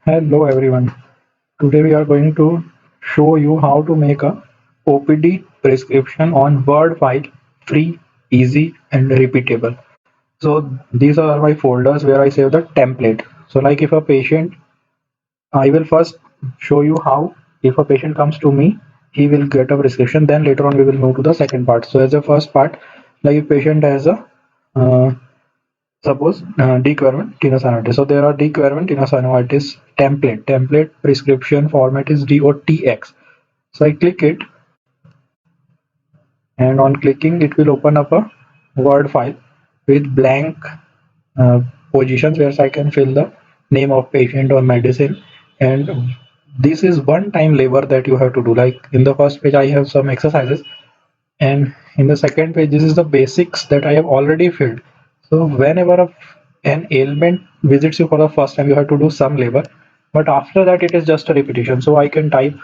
Hello everyone. Today we are going to show you how to make a OPD prescription on Word file, free, easy and repeatable. So these are my folders where I save the template. So like if a patient, I will first show you how if a patient comes to me, he will get a prescription. Then later on we will move to the second part. So as the first part, like if patient has a uh, suppose dequerment tenosynovitis. So there are dequerment tenosynovitis template prescription format is DOTX. So I click it, and on clicking it will open up a Word file with blank uh, positions where I can fill the name of patient or medicine. And this is one time labor that you have to do. Like in the first page I have some exercises, and in the second page this is the basics that I have already filled. So whenever an ailment visits you for the first time, you have to do some labor, but after that it is just a repetition. So I can type,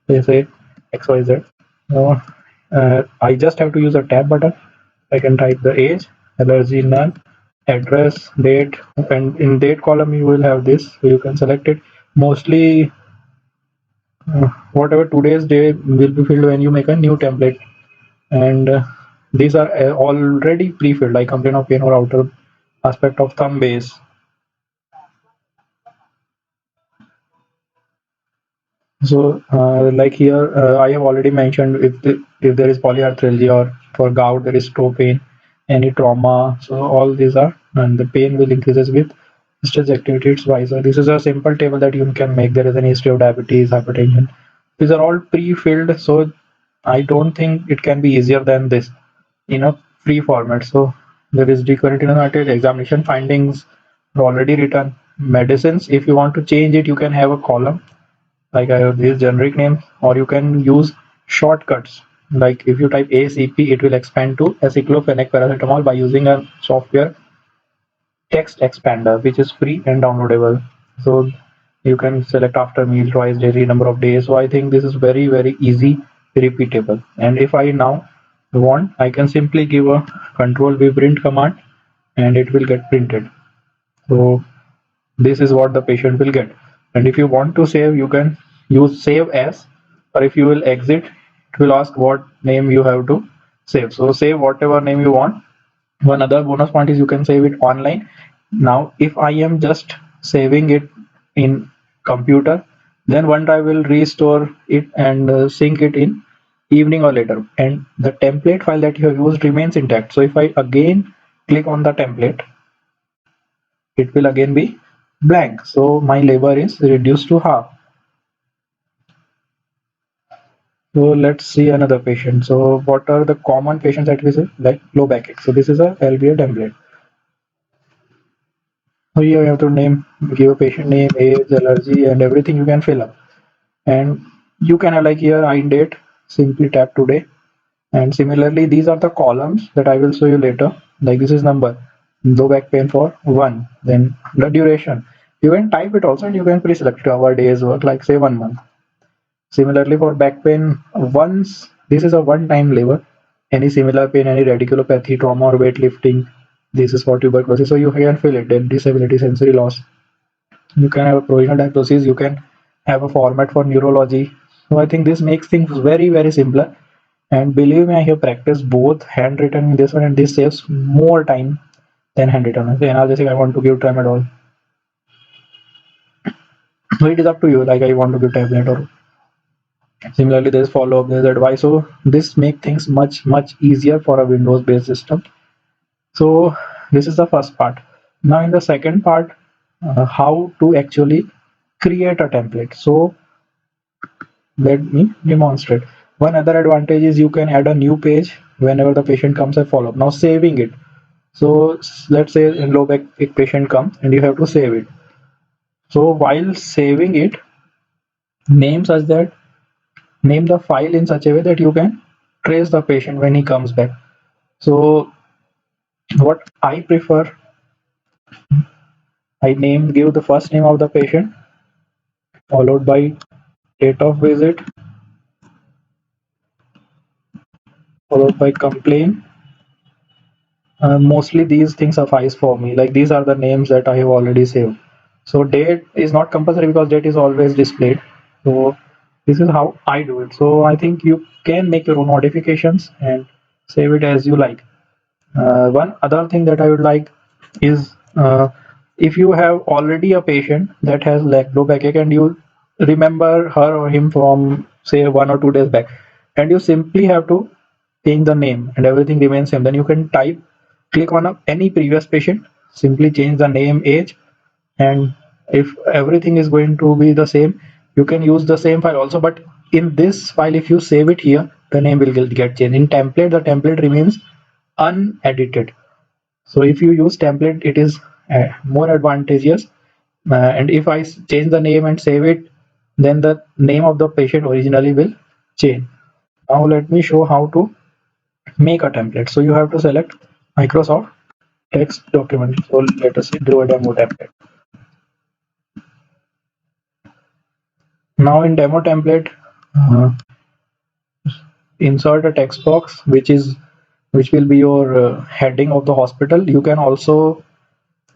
let's say, XYZ. uh, I just have to use a tab button. I can type the age, allergy none, address, date, and in date column you will have this, so you can select it. Mostly whatever today's day will be filled when you make a new template. And these are already pre-filled, like complaint of pain or outer aspect of thumb base. So like here I have already mentioned if there is polyarthralgia, or for gout there is toe pain, any trauma. So all these are, and the pain will increases with stress activity. It's why. So this is a simple table that you can make. There is an history of diabetes, hypertension. These are all pre-filled, so I don't think it can be easier than this in a free format. So there is decarotenoid examination findings are already written. Medicines, if you want to change it, you can have a column like I have these generic names, or you can use shortcuts. Like if you type ACP, it will expand to aceclofenac paracetamol by using a software text expander, which is free and downloadable. So you can select after meal, twice daily, number of days. So I think this is very easy, repeatable. And if I now want, I can simply give a control v print command and it will get printed. So this is what the patient will get. And if you want to save, you can use save as, or if you will exit, it will ask what name you have to save. So save whatever name you want. One other bonus point is you can save it online. Now if I am just saving it in computer, then one I will restore it and sync it in evening or later, and the template file that you have used remains intact. So if I again click on the template, it will again be blank. So my labor is reduced to half. So let's see another patient. So what are the common patients that we see? Like low backache. So this is a LBA template. So here you have to give a patient name, age, allergy, and everything you can fill up. And you can have like here in date, simply tap today. And similarly, these are the columns that I will show you later. Like this is number, low back pain for 1. Then the duration. You can type it also and you can pre-select hour, days work, like say 1 month. Similarly, for back pain, once this is a one-time labor. Any similar pain, any radiculopathy, trauma, or weightlifting, this is for tuberculosis. So you can fill it. Then disability, sensory loss. You can have a provisional diagnosis. You can have a format for neurology. So I think this makes things very simpler. And believe me, I have practiced both handwritten in this one, and this saves more time than handwritten. Okay, analgesic, I want to give tramadol. So it is up to you. Like I want to give tablet, or similarly there's follow-up, there's advice. So this make things much easier for a Windows based system. So this is the first part. Now in the second part, how to actually create a template. So let me demonstrate. One other advantage is you can add a new page whenever the patient comes and follow up. Now saving it. So let's say in low back patient comes and you have to save it. So while saving it, name such that name the file in such a way that you can trace the patient when he comes back. So what I prefer, I give the first name of the patient followed by date of visit followed by complaint. Mostly these things suffice for me. Like these are the names that I have already saved. So date is not compulsory because date is always displayed. So this is how I do it. So I think you can make your own modifications and save it as you like. One other thing that I would like is, if you have already a patient that has low backache and you remember her or him from say 1 or 2 days back, and you simply have to change the name and everything remains same, then you can click on any previous patient, simply change the name, age, and if everything is going to be the same, you can use the same file also. But in this file, if you save it here, the name will get changed. In template, the template remains unedited. So if you use template, it is more advantageous. And if I change the name and save it, then the name of the patient originally will change. Now let me show how to make a template. So you have to select Microsoft text document. So let us say do a demo template. Now in demo template, uh, insert a text box which will be your heading of the hospital. You can also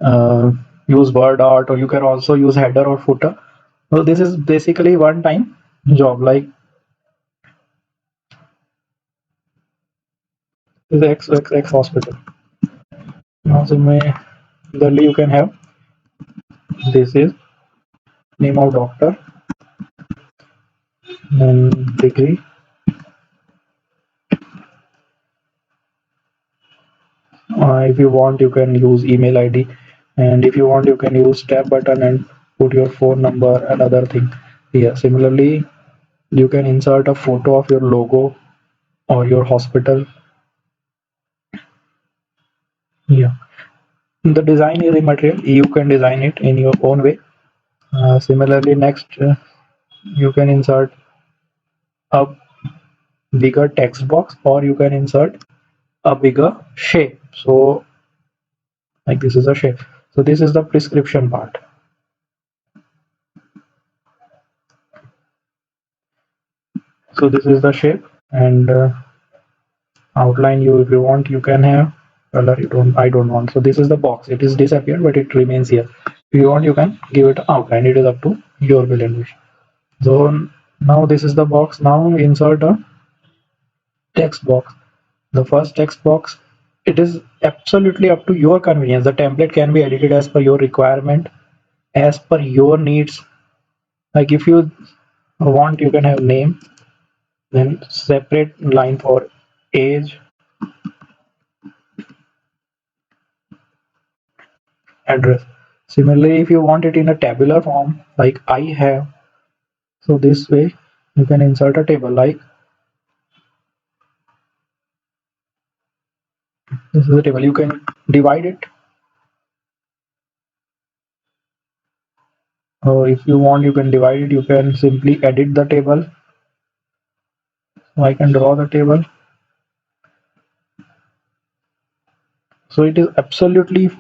uh, use word art, or you can also use header or footer. So this is basically one time job, like this XXX hospital. Now similarly you can have, this is name of doctor and degree. If you want, you can use email ID, and if you want, you can use tab button and put your phone number and other thing here. Similarly, you can insert a photo of your logo or your hospital. Yeah, the design is immaterial. You can design it in your own way. Similarly, next, you can insert a bigger text box, or you can insert a bigger shape. So like this is a shape. So this is the prescription part. So this is the shape, and outline, you if you want, you can have color. You don't, I don't want. So this is the box. It is disappeared, but it remains here. If you want, you can give it outline. It is up to your will and wish. So now this is the box. Now insert a text box. The first text box, it is absolutely up to your convenience. The template can be edited as per your requirement, as per your needs. Like if you want, you can have name, then separate line for age, address. Similarly, if you want it in a tabular form, like I have, so this way you can insert a table. Like this is a table. You can divide it, or if you want, you can divide it. You can simply edit the table. So I can draw the table. So it is absolutely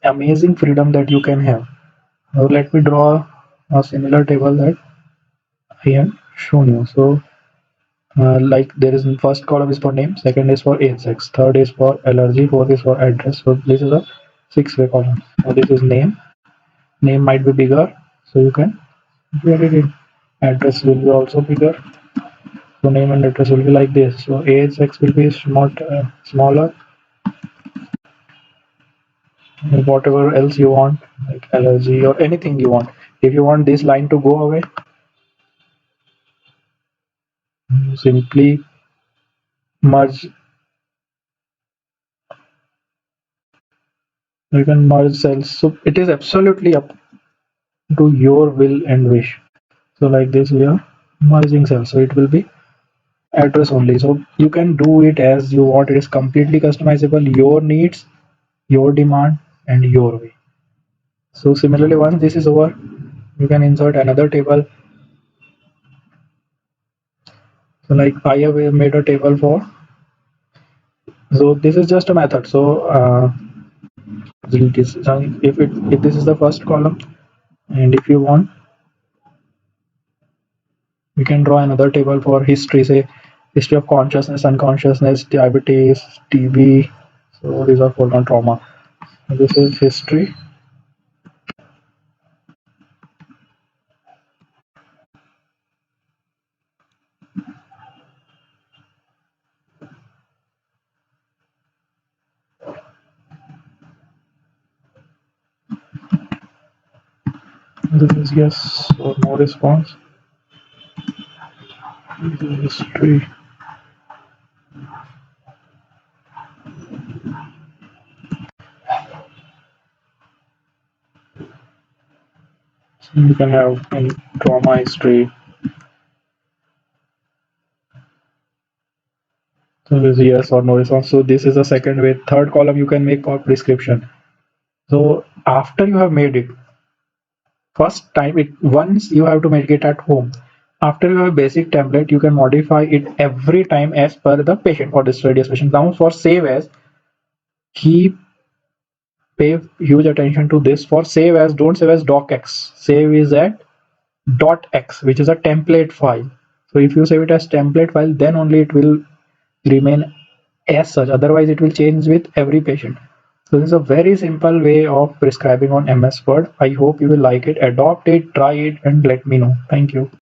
amazing freedom that you can have. Now let me draw a similar table that I have shown you. So like there is, first column is for name, second is for age, sex, third is for allergy, fourth is for address. So this is a 6-way column. So this is name. Name might be bigger, so you can edit it. Address will be also bigger. So name and address will be like this. So age, sex will be smaller. Whatever else you want, like allergy or anything you want. If you want this line to go away, you simply merge. You can merge cells. So it is absolutely up to your will and wish. So like this, we are merging cells. So it will be address only. So you can do it as you want. It is completely customizable. Your needs, your demand, and your way. So similarly, once this is over, you can insert another table. So like I have made a table for. So this is just a method. So if this is the first column, and if you want, we can draw another table for history. Say history of consciousness, unconsciousness, diabetes, TB. So these are for non trauma. This is history This is yes or no response. This is history. So you can have in trauma history. So this is yes or no response. So this is the second way. Third column you can make for prescription. So after you have made it, first time it once you have to make it at home. After you have a basic template, you can modify it every time as per the patient for this radius patient. Now for save as, keep pay huge attention to this. For save as, don't save as docx. Save is at .x, which is a template file. So if you save it as template file, then only it will remain as such. Otherwise, it will change with every patient. So this is a very simple way of prescribing on MS Word. I hope you will like it. Adopt it, try it, and let me know. Thank you.